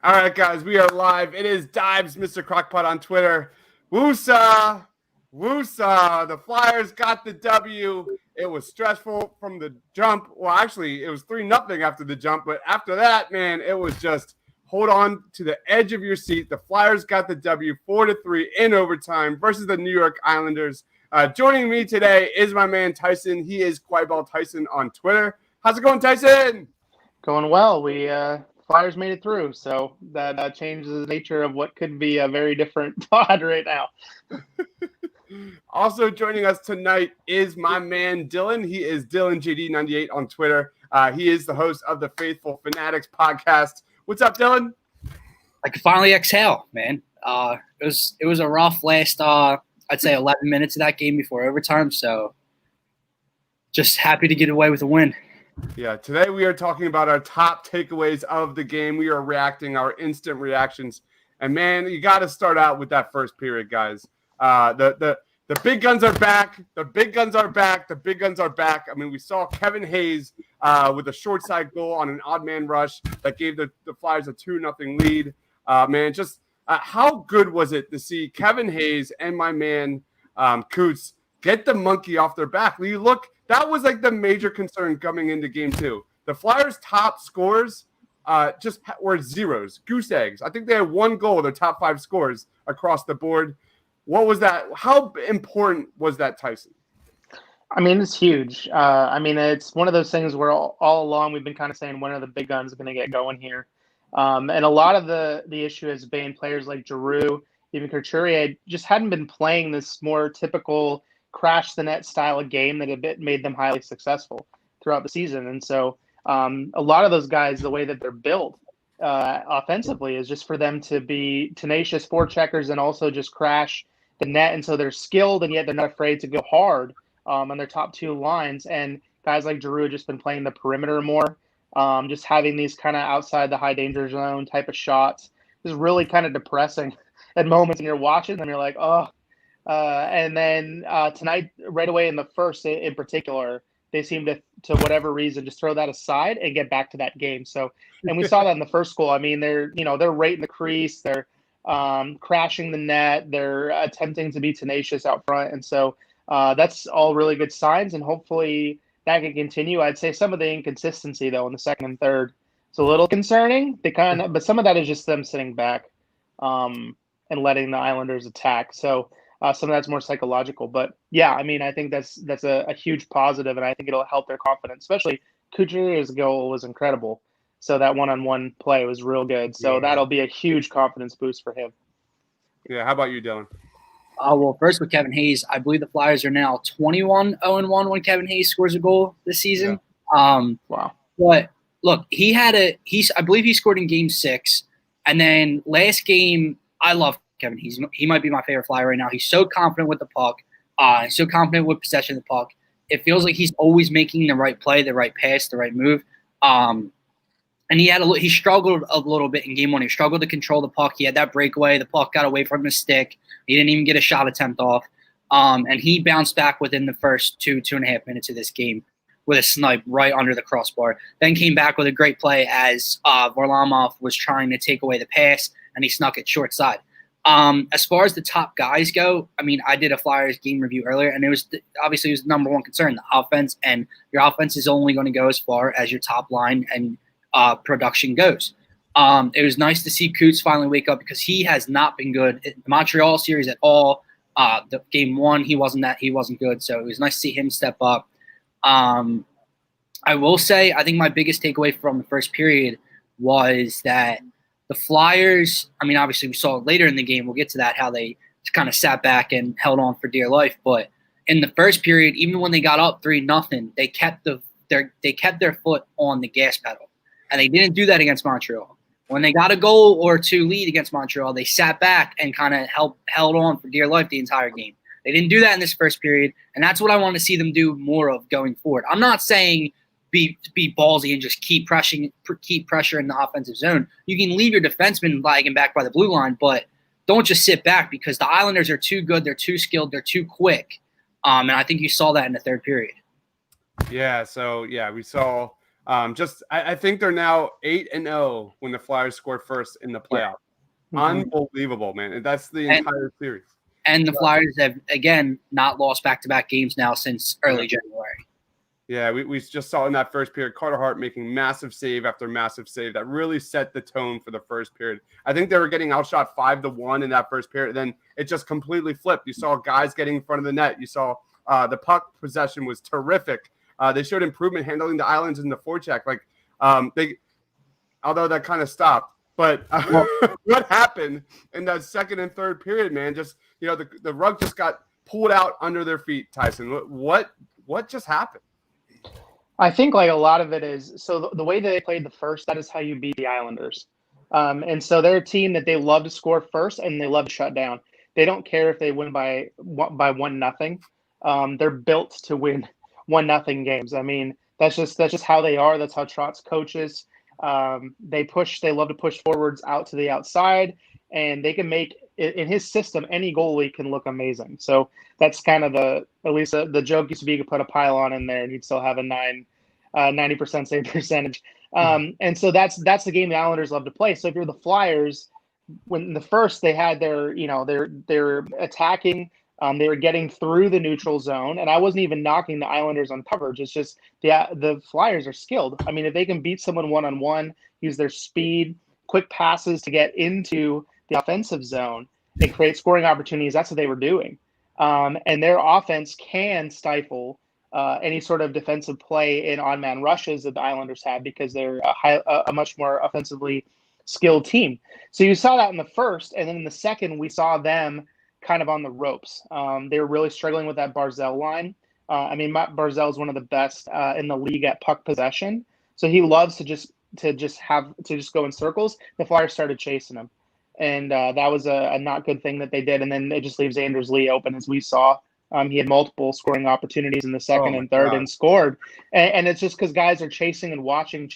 All right, guys, we are live. It is Dives, Mr. Crockpot on Twitter. Woosa, woosa. The Flyers got the W. It was stressful from the jump. Well, actually, it was 3-0 after the jump. But after that, man, it was just hold on to the edge of your seat. The Flyers got the W 4-3 in overtime versus the New York Islanders. Joining me today is my man Tyson. He is Quiball Tyson on Twitter. How's it going, Tyson? Going well. We Flyers made it through, so that changes the nature of what could be a very different pod right now. Also joining us tonight is my man Dylan. He is Dylan JD98 on Twitter. He is the host of the Faithful Fanatics podcast. What's up, Dylan? I could finally exhale, man. It was a rough last I'd say 11 minutes of that game before overtime. So just happy to get away with a win. Yeah, today we are talking about our top takeaways of the game. We are reacting, our instant reactions. And, man, you got to start out with that first period, guys. The big guns are back. The big guns are back. The big guns are back. I mean, we saw Kevin Hayes with a short side goal on an odd man rush that gave the Flyers a 2-0 lead. Man, just how good was it to see Kevin Hayes and my man Coots get the monkey off their back? You look – that was like the major concern coming into game two. The Flyers' top scores just were zeros, goose eggs. I think they had one goal, their top 5 scores across the board. What was that? How important was that, Tyson? I mean, it's huge. I mean, it's one of those things where all along we've been kind of saying when are the big guns going to get going here. And a lot of the issue has been players like Giroux, even Couturier, just hadn't been playing this more typical crash the net style of game that made them highly successful throughout the season. And so a lot of those guys, the way that they're built offensively is just for them to be tenacious forecheckers and also just crash the net. And so they're skilled and yet they're not afraid to go hard on their top 2 lines. And guys like Giroux have just been playing the perimeter more, just having these kind of outside the high danger zone type of shots is really kind of depressing at moments. And you're watching them, you're like, oh. And then tonight, right away in the first in particular, they seem to whatever reason, just throw that aside and get back to that game. So, and we saw that in the first goal. I mean, they're right in the crease. They're crashing the net. They're attempting to be tenacious out front. And so that's all really good signs. And hopefully that can continue. I'd say some of the inconsistency, though, in the second and third is a little concerning. But some of that is just them sitting back and letting the Islanders attack. So, some of that's more psychological, but yeah, I mean, I think that's a huge positive, and I think it'll help their confidence, especially Couturier's goal was incredible. So that one-on-one play was real good. So That'll be a huge confidence boost for him. Yeah. How about you, Dylan? Well, first with Kevin Hayes, I believe the Flyers are now 21-0-1 when Kevin Hayes scores a goal this season. Yeah. Wow. But look, I believe he scored in game 6, and then last game, I love Kevin. He might be my favorite Flyer right now. He's so confident with the puck. So confident with possession of the puck. It feels like he's always making the right play, the right pass, the right move. And he struggled a little bit in game 1. He struggled to control the puck. He had that breakaway. The puck got away from his stick. He didn't even get a shot attempt off. And he bounced back within the first 2.5 minutes of this game with a snipe right under the crossbar. Then came back with a great play as Varlamov was trying to take away the pass, and he snuck it short side. As far as the top guys go, I mean, I did a Flyers game review earlier, and it was the number one concern, the offense, and your offense is only going to go as far as your top line and production goes. It was nice to see Coots finally wake up because he has not been good in the Montreal series at all. The game 1, he wasn't good, so it was nice to see him step up. I will say, I think my biggest takeaway from the first period was that the Flyers, I mean, obviously we saw it later in the game. We'll get to that, how they kind of sat back and held on for dear life. But in the first period, even when they got up 3-0, they kept their foot on the gas pedal. And they didn't do that against Montreal. When they got a goal or 2 lead against Montreal, they sat back and kind of held on for dear life the entire game. They didn't do that in this first period, and that's what I want to see them do more of going forward. I'm not saying be ballsy and just keep pressure in the offensive zone. You can leave your defenseman lagging back by the blue line, but don't just sit back because the Islanders are too good, they're too skilled, they're too quick. And I think you saw that in the third period. Yeah, so, yeah, we saw I think they're now 8-0 when the Flyers score first in the playoff. Mhm. Unbelievable, man. And that's the entire series. And the Flyers have, again, not lost back-to-back games now since early January. Yeah, we just saw in that first period, Carter Hart making massive save after massive save. That really set the tone for the first period. I think they were getting outshot 5-1 in that first period. Then it just completely flipped. You saw guys getting in front of the net. You saw the puck possession was terrific. They showed improvement handling the islands in the forecheck. Although that kind of stopped. But what happened in that second and third period, man? Just the rug just got pulled out under their feet. Tyson, what just happened? I think like a lot of it is so the way they played the first. That is how you beat the Islanders, and so they're a team that they love to score first and they love to shut down. They don't care if they win by 1-0. They're built to win 1-0 games. I mean, that's just how they are. That's how Trotz coaches. They love to push forwards out to the outside, and they can make in his system any goalie can look amazing. So that's kind of at least the joke used to be you could put a pylon in there and you'd still have a 90% save percentage. And so that's the game the Islanders love to play. So if you're the Flyers, when the first they had they're attacking. They were getting through the neutral zone, and I wasn't even knocking the Islanders on coverage. It's just the Flyers are skilled. I mean, if they can beat someone one-on-one, use their speed, quick passes to get into the offensive zone and create scoring opportunities, that's what they were doing. And their offense can stifle any sort of defensive play in on-man rushes that the Islanders have because they're a much more offensively skilled team. So you saw that in the first, and then in the second, we saw them kind of on the ropes. They were really struggling with that Barzal line. I mean, Matt Barzal is one of the best in the league at puck possession. So he loves to just go in circles. The Flyers started chasing him, and that was a not good thing that they did. And then it just leaves Anders Lee open, as we saw. He had multiple scoring opportunities in the second and third and scored. And it's just because guys are chasing and watching.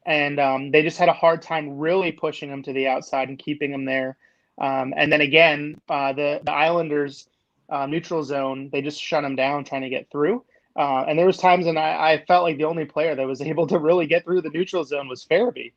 And they just had a hard time really pushing him to the outside and keeping him there. And then again, the Islanders neutral zone, they just shut him down trying to get through. And there was times when I felt like the only player that was able to really get through the neutral zone was Farabee,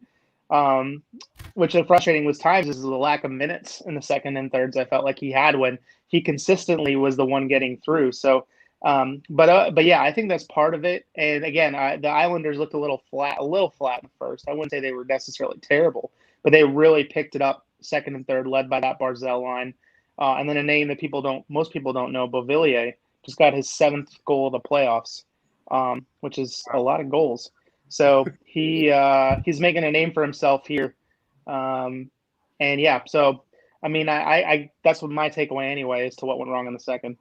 which is frustrating was times is the lack of minutes in the second and thirds I felt like he had when he consistently was the one getting through. So, but yeah, I think that's part of it. And again, the Islanders looked a little flat in the first. I wouldn't say they were necessarily terrible, but they really picked it up second and third, led by that Barzal line. And then a name that most people don't know, Beauvillier, just got his 7th goal of the playoffs, which is a lot of goals. So he's making a name for himself here. And yeah, so I mean, I that's what my takeaway anyway as to what went wrong in the second.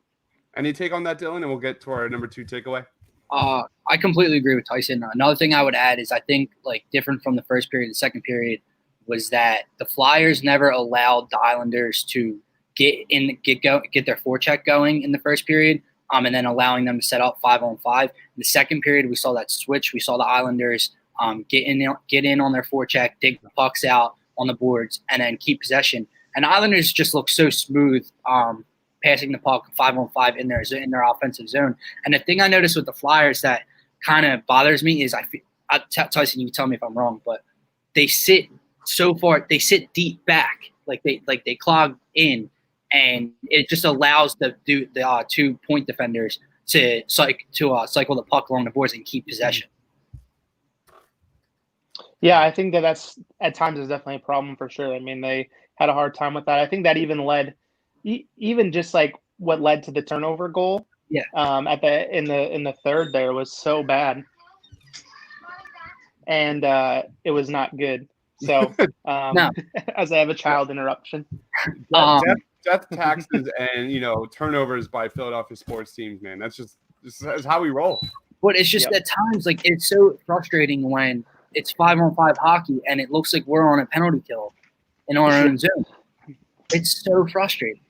Any take on that, Dylan? And we'll get to our number 2 takeaway. I completely agree with Tyson. Another thing I would add is I think like different from the first period, the second period was that the Flyers never allowed the Islanders to get their forecheck going in the first period, and then allowing them to set up 5-on-5. In the second period, we saw that switch. We saw the Islanders get in on their forecheck, dig the pucks out on the boards, and then keep possession. And the Islanders just look so smooth passing the puck 5-on-5 in their offensive zone. And the thing I noticed with the Flyers that kind of bothers me is Tyson, you can tell me if I'm wrong, but they sit so far, they sit deep back, like they clog in, and it just allows the 2-point defenders to cycle the puck along the boards and keep possession. Yeah, I think that's at times is definitely a problem for sure. I mean, they had a hard time with that. I think that even led, even just like what led to the turnover goal. Yeah. In the third there was so bad, and it was not good. So, No. as I have a child interruption. Death taxes and turnovers by Philadelphia sports teams, man. That's how we roll. But it's just at times like it's so frustrating when it's 5-on-5 hockey and it looks like we're on a penalty kill in our own zone. It's so frustrating.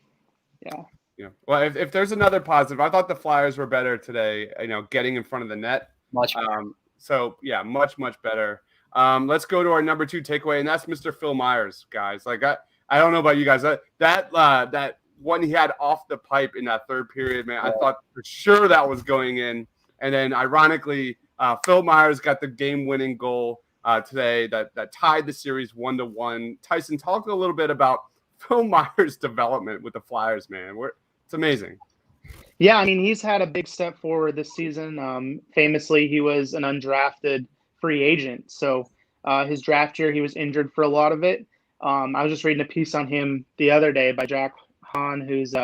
Yeah. Well, if there's another positive, I thought the Flyers were better today. Getting in front of the net. Much better. So yeah, much better. Let's go to our number 2 takeaway, and that's Mr. Phil Myers, guys. Like I don't know about you guys. That one he had off the pipe in that third period, man. I thought for sure that was going in. And then ironically, Phil Myers got the game-winning goal today that tied the series 1-1. Tyson, talk a little bit about Phil Myers' development with the Flyers, man. It's amazing. Yeah, I mean, he's had a big step forward this season. Famously, he was an undrafted free agent. So his draft year, he was injured for a lot of it. I was just reading a piece on him the other day by Jack Hahn, who's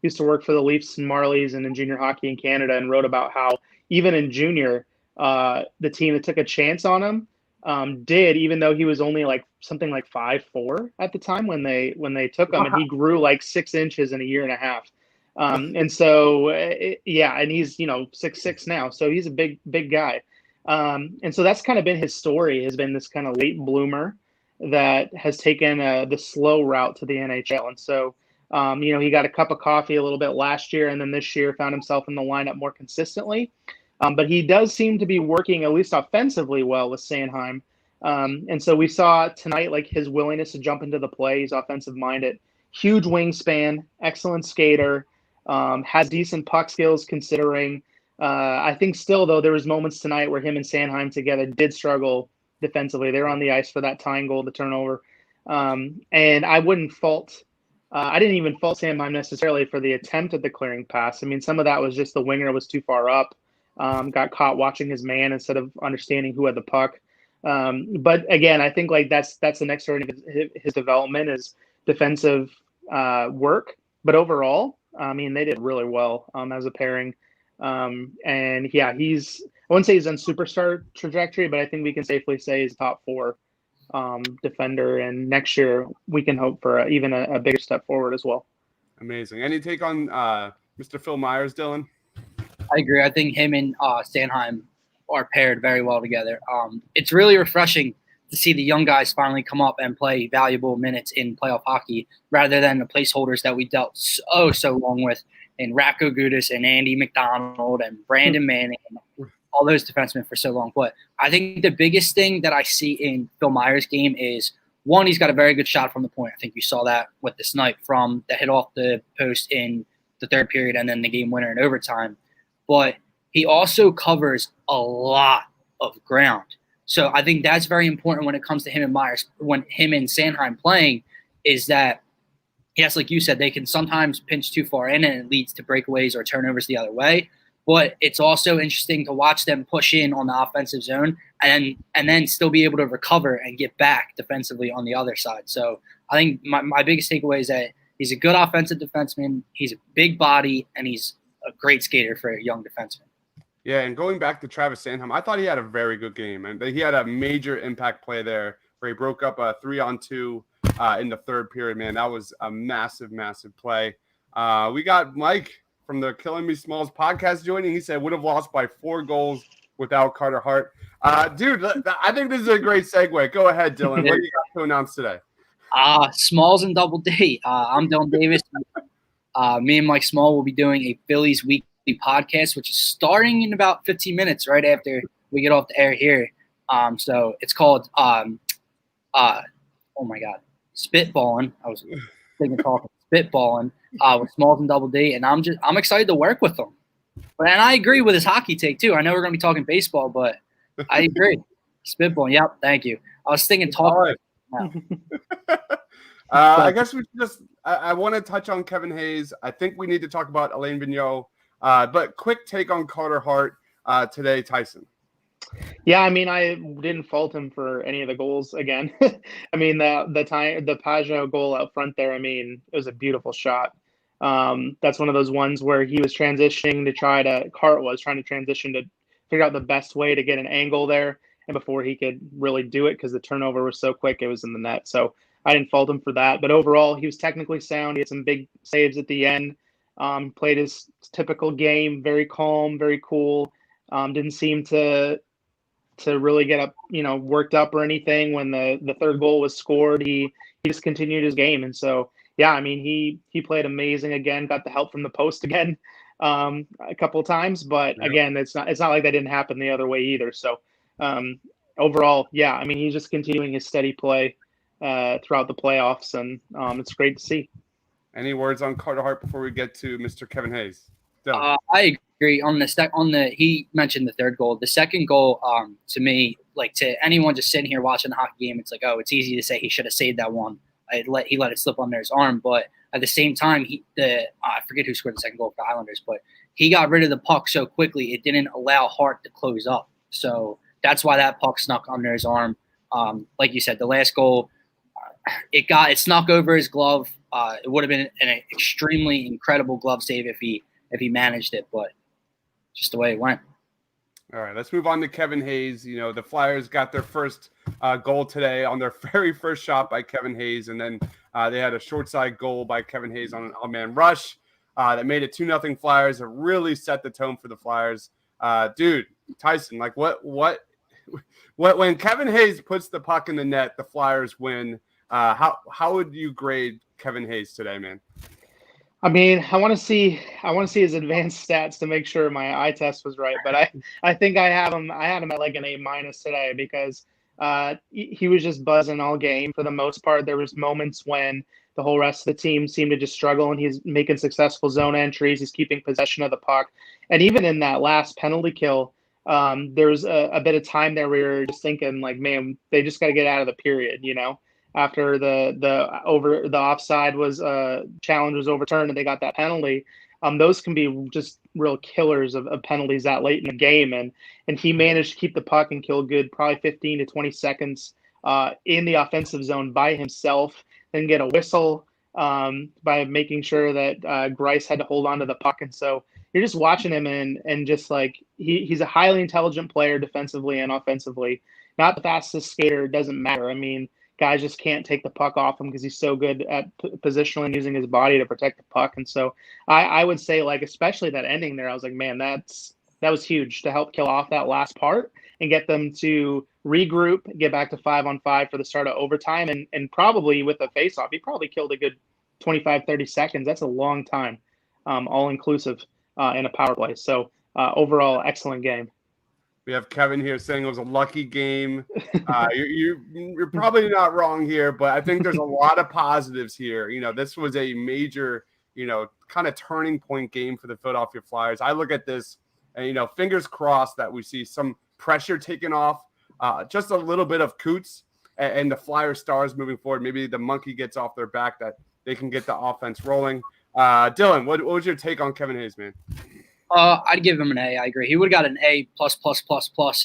used to work for the Leafs and Marlies and in junior hockey in Canada, and wrote about how even in junior, the team that took a chance on him did, even though he was only like something like 5'4" at the time when they took him, and he grew like 6 inches in a year and a half. And so, and he's 6'6" now, so he's a big guy. And so that's kind of been his story, has been this kind of late bloomer that has taken the slow route to the NHL. And so, he got a cup of coffee a little bit last year, and then this year found himself in the lineup more consistently. But he does seem to be working, at least offensively, well with Stanheim. And so we saw tonight, like, his willingness to jump into the play. He's offensive-minded, huge wingspan, excellent skater, has decent puck skills considering. I think still, though, there was moments tonight where him and Stanheim together did struggle defensively. They were on the ice for that tying goal, the turnover. And I wouldn't fault I didn't even fault Stanheim necessarily for the attempt at the clearing pass. I mean, some of that was just the winger was too far up, got caught watching his man instead of understanding who had the puck. But again, I think like that's the next sort of his development is defensive work. But overall, I mean, they did really well as a pairing. And yeah, I wouldn't say he's on superstar trajectory, but I think we can safely say he's top 4 defender. And next year we can hope for even a bigger step forward as well. Amazing. Any take on Mr. Phil Myers, Dylan? I agree. I think him and Stanheim are paired very well together. It's really refreshing to see the young guys finally come up and play valuable minutes in playoff hockey rather than the placeholders that we dealt so long with in Ratko Gudas and Andy McDonald and Brandon Manning and all those defensemen for so long. But I think the biggest thing that I see in Phil Myers' game is, one, he's got a very good shot from the point. I think you saw that with this night from the hit off the post in the third period and then the game winner in overtime. But he also covers a lot of ground. So I think that's very important when it comes to him and Myers, when him and Stanheim playing, is that, yes, like you said, they can sometimes pinch too far in and it leads to breakaways or turnovers the other way. But it's also interesting to watch them push in on the offensive zone and then still be able to recover and get back defensively on the other side. So I think my biggest takeaway is that he's a good offensive defenseman, he's a big body, and he's a great skater for a young defenseman. Yeah, and going back to Travis Stanheim, I thought he had a very good game. And he had a major impact play there where he broke up a 3-on-2 in the third period, man. That was a massive, massive play. We got Mike from the Killing Me Smalls podcast joining. He said would have lost by 4 goals without Carter Hart. Dude, I think this is a great segue. Go ahead, Dylan. What do you got to announce today? Smalls and Double D. I'm Dylan Davis. Me and Mike Small will be doing a Phillies weekly podcast, which is starting in about 15 minutes right after we get off the air here. So it's called oh my God, Spitballing. I was thinking talking Spitballing with Smalls and Double D, and I'm excited to work with them. And I agree with his hockey take too. I know we're gonna be talking baseball, but I agree. Spitballing. Yep, thank you. I was thinking talking. I guess we should just I want to touch on Kevin Hayes. I think we need to talk about Alain Vigneault. But quick take on Carter Hart today, Tyson. Yeah, I mean, I didn't fault him for any of the goals again. I mean, the Pajot goal out front there, I mean, it was a beautiful shot. That's one of those ones where he was transitioning Hart was trying to transition to figure out the best way to get an angle there. And before he could really do it, because the turnover was so quick, it was in the net. So I didn't fault him for that. But overall, he was technically sound. He had some big saves at the end. Played his typical game, very calm, very cool. Didn't seem to really get up, worked up or anything when the third goal was scored. He just continued his game. And so, yeah, I mean, he played amazing again, got the help from the post again a couple of times. But again, it's not like that didn't happen the other way either. So overall, yeah, I mean, he's just continuing his steady play throughout the playoffs, and it's great to see. Any words on Carter Hart before we get to Mr. Kevin Hayes? I agree. agree on the he mentioned the third goal. The second goal, to me, like to anyone just sitting here watching the hockey game, it's like, oh, it's easy to say he should have saved that one. He let it slip under his arm, but at the same time, I forget who scored the second goal for the Islanders, but he got rid of the puck so quickly it didn't allow Hart to close up. So that's why that puck snuck under his arm. Like you said, the last goal, it snuck over his glove. It would have been an extremely incredible glove save if he managed it, but just the way it went. All right, let's move on to Kevin Hayes. You know, the Flyers got their first goal today on their very first shot by Kevin Hayes, and then they had a short side goal by Kevin Hayes on an all-man rush that made it 2-0 Flyers. It really set the tone for the Flyers. Dude, Tyson, like what when Kevin Hayes puts the puck in the net, the Flyers win. How would you grade Kevin Hayes today, man? I mean, I want to see his advanced stats to make sure my eye test was right, but I think I had him at like an A- today because he was just buzzing all game for the most part. There was moments when the whole rest of the team seemed to just struggle, and he's making successful zone entries. He's keeping possession of the puck, and even in that last penalty kill, there was a bit of time there where we were just thinking like, man, they just got to get out of the period, you know. After the offside was challenge was overturned and they got that penalty, those can be just real killers of penalties that late in the game. And he managed to keep the puck and kill good probably 15 to 20 seconds in the offensive zone by himself, then get a whistle by making sure that Grice had to hold on to the puck. And so you're just watching him and just like he's a highly intelligent player defensively and offensively. Not the fastest skater, it doesn't matter. I mean, guys just can't take the puck off him because he's so good at positionally and using his body to protect the puck. And so I would say, like, especially that ending there, I was like, man, that was huge to help kill off that last part and get them to regroup, get back to 5-on-5 for the start of overtime. And probably with a face-off, he probably killed a good 25, 30 seconds. That's a long time, all inclusive in a power play. So overall, excellent game. We have Kevin here saying it was a lucky game. You're probably not wrong here, but I think there's a lot of positives here. You know, this was a major, kind of turning point game for the Philadelphia Flyers. I look at this and, fingers crossed that we see some pressure taken off, just a little bit of Coots and the Flyer stars moving forward. Maybe the monkey gets off their back, that they can get the offense rolling. Dylan, what was your take on Kevin Hayes, man? I'd give him an A. I agree. He would have got an A ++++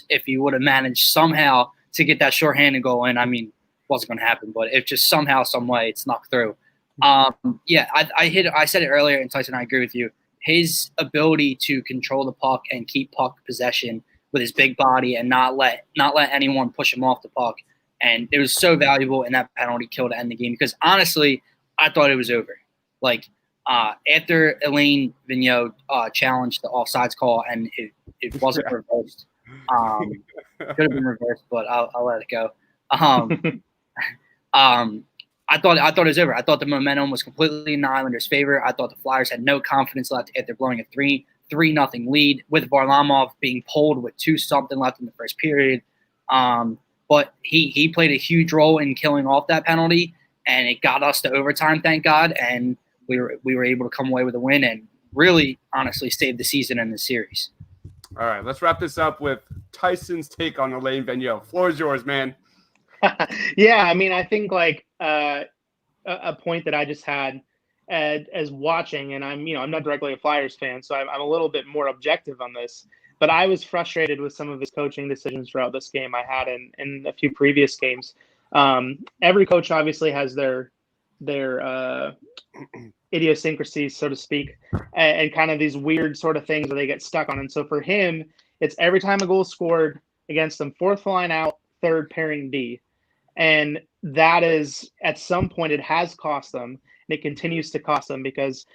if he would have managed somehow to get that shorthanded goal in. I mean, it wasn't going to happen, but if just somehow, some way, it snuck through. I said it earlier, and Tyson, I agree with you. His ability to control the puck and keep puck possession with his big body and not let anyone push him off the puck, and it was so valuable in that penalty kill to end the game because honestly, I thought it was over. Like. After Elaine Vigneault challenged the offsides call and it wasn't reversed. Could have been reversed, but I'll let it go. I thought it was over. I thought the momentum was completely in the Islanders' favor. I thought the Flyers had no confidence left after blowing a 3-0 lead with Varlamov being pulled with 2-something left in the first period. But he played a huge role in killing off that penalty, and it got us to overtime, thank God, and we were able to come away with a win and really, honestly, save the season and the series. All right, let's wrap this up with Tyson's take on Elaine Vigneault. Floor is yours, man. Yeah, I mean, I think like a point that I just had as watching, and I'm not directly a Flyers fan, so I'm a little bit more objective on this. But I was frustrated with some of his coaching decisions throughout this game. I had in a few previous games. Every coach obviously has their idiosyncrasies, so to speak, and kind of these weird sort of things that they get stuck on. And so for him, it's every time a goal scored against them, fourth line out, third pairing D. And that is, at some point, it has cost them, and it continues to cost them because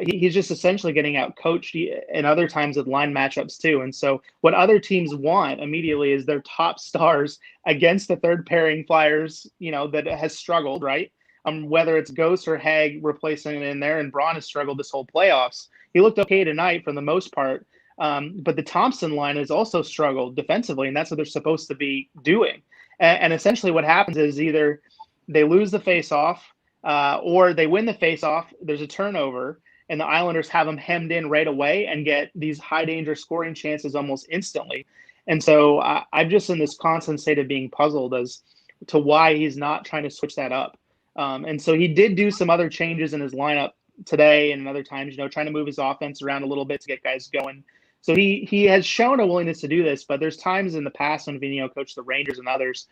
he's just essentially getting out coached in other times with line matchups too. And so what other teams want immediately is their top stars against the third pairing Flyers, that has struggled, right? Whether it's Ghost or Haig replacing it in there, and Braun has struggled this whole playoffs. He looked okay tonight for the most part, but the Thompson line has also struggled defensively, and that's what they're supposed to be doing. And essentially what happens is either they lose the face-off or they win the face-off, there's a turnover, and the Islanders have them hemmed in right away and get these high danger scoring chances almost instantly. And so I'm just in this constant state of being puzzled as to why he's not trying to switch that up. And so he did do some other changes in his lineup today and other times, trying to move his offense around a little bit to get guys going. So he has shown a willingness to do this, but there's times in the past when Vigneault coached the Rangers and others,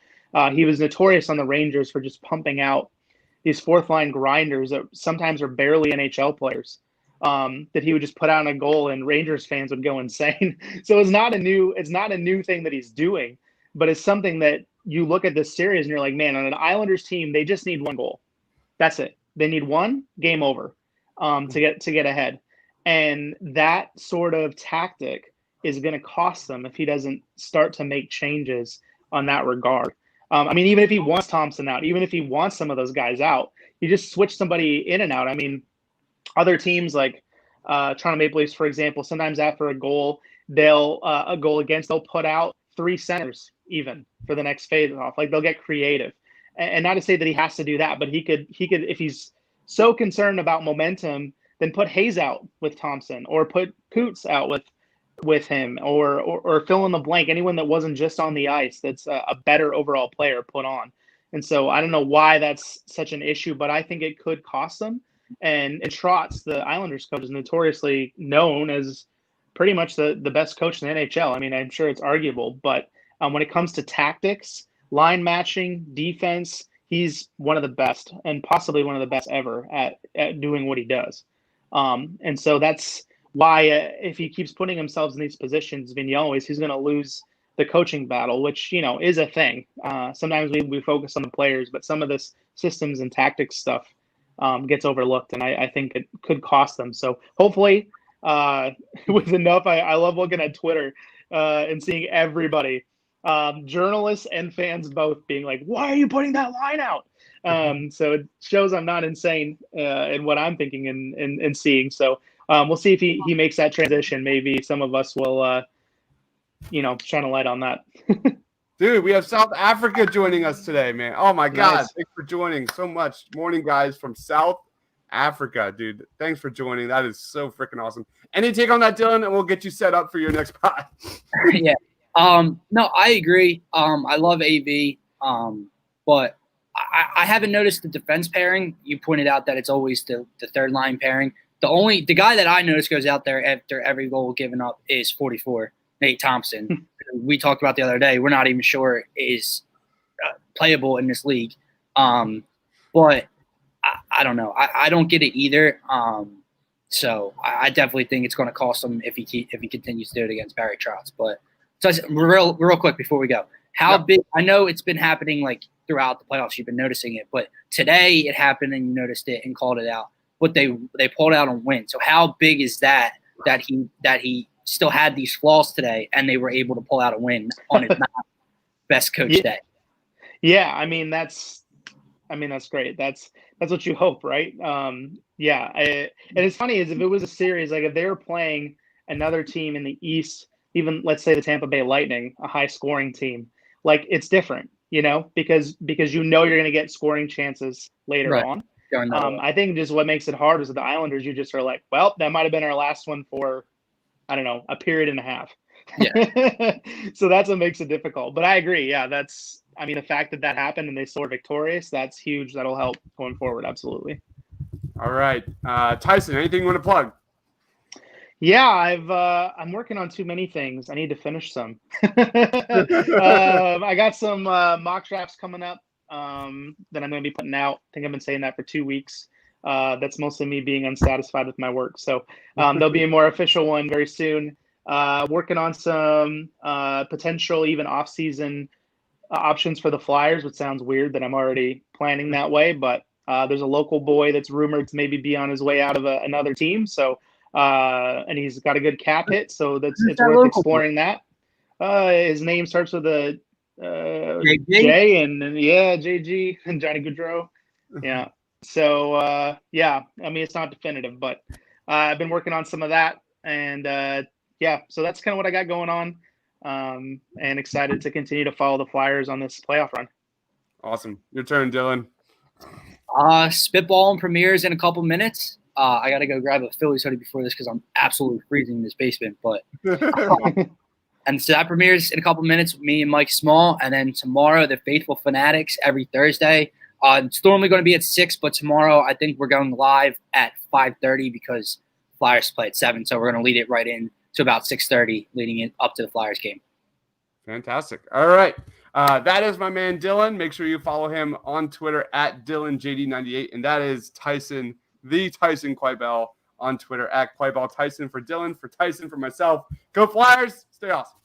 he was notorious on the Rangers for just pumping out these fourth line grinders that sometimes are barely NHL players, that he would just put out a goal and Rangers fans would go insane. So it's not a new thing that he's doing, but it's something that you look at this series and you're like, man, on an Islanders team, they just need one goal. That's it. They need one, game over, to get ahead. And that sort of tactic is going to cost them if he doesn't start to make changes on that regard. I mean, even if he wants Thompson out, even if he wants some of those guys out, you just switch somebody in and out. I mean, other teams like Toronto Maple Leafs, for example, sometimes after a goal, they'll put out 3 centers even for the next face-off. Like, they'll get creative. And not to say that he has to do that, but he could if he's so concerned about momentum, then put Hayes out with Thompson, or put Coots out with him, or fill in the blank, anyone that wasn't just on the ice that's a better overall player put on. And so I don't know why that's such an issue, but I think it could cost them. And Trotz, the Islanders coach, is notoriously known as pretty much the best coach in the NHL. I mean, I'm sure it's arguable, but when it comes to tactics, line matching, defense, he's one of the best, and possibly one of the best ever at doing what he does. And so that's why if he keeps putting himself in these positions, Vigneault, he's going to lose the coaching battle, which, is a thing. Sometimes we focus on the players, but some of this systems and tactics stuff gets overlooked, and I think it could cost them. So hopefully with enough, I love looking at Twitter and seeing everybody, journalists and fans both, being like, why are you putting that line out? So it shows I'm not insane in what I'm thinking and seeing. So we'll see if he makes that transition. Maybe some of us will, shine a light on that. Dude, we have South Africa joining us today, man. Oh, my God. Nice. Thanks for joining so much. Morning, guys, from South Africa, dude. Thanks for joining. That is so freaking awesome. Any take on that, Dylan, and we'll get you set up for your next pod. Yeah. No, I agree. I love AV, but I haven't noticed the defense pairing. You pointed out that it's always the third line pairing. The guy that I notice goes out there after every goal given up is 44, Nate Thompson. We talked about the other day. We're not even sure is playable in this league. But I don't know. I don't get it either. So I definitely think it's going to cost him if he continues to do it against Barry Trotz. But so real quick before we go, how big? I know it's been happening like throughout the playoffs. You've been noticing it, but today it happened and you noticed it and called it out. But they pulled out and win. So how big is that he still had these flaws today and they were able to pull out a win on his not best coach day? Yeah, I mean that's great. That's what you hope, right? And it's funny is if it was a series, like if they were playing another team in the East, even let's say the Tampa Bay Lightning, a high scoring team, like it's different, because you're going to get scoring chances later on. I think just what makes it hard is that the Islanders, you just are like, well, that might have been our last one for, I don't know, a period and a half. Yeah. So that's what makes it difficult. But I agree. Yeah, the fact that happened and they still were victorious, that's huge. That'll help going forward. Absolutely. All right. Tyson, anything you want to plug? Yeah, I'm working on too many things. I need to finish some. I got some mock drafts coming up that I'm going to be putting out. I think I've been saying that for 2 weeks. That's mostly me being unsatisfied with my work. So there'll be a more official one very soon. Working on some potential even off-season options for the Flyers, which sounds weird that I'm already planning that way. But there's a local boy that's rumored to maybe be on his way out of another team. So and he's got a good cap hit. So it's worth exploring that. His name starts with a J and JG and Johnny Gaudreau. Yeah. So it's not definitive, but I've been working on some of that, and so that's kind of what I got going on, and excited to continue to follow the Flyers on this playoff run. Awesome. Your turn, Dylan. Spitball and premieres in a couple minutes. I got to go grab a Phillies hoodie before this because I'm absolutely freezing in this basement. But and so that premieres in a couple minutes with me and Mike Small. And then tomorrow, the Faithful Fanatics every Thursday. It's normally going to be at 6, but tomorrow I think we're going live at 5:30 because Flyers play at 7. So we're going to lead it right in to about 6:30, leading it up to the Flyers game. Fantastic. All right. That is my man Dylan. Make sure you follow him on Twitter at DylanJD98. And that is Tyson, the Tyson Quibell on Twitter at Quibell Tyson for Dylan, for Tyson, for myself. Go Flyers. Stay awesome.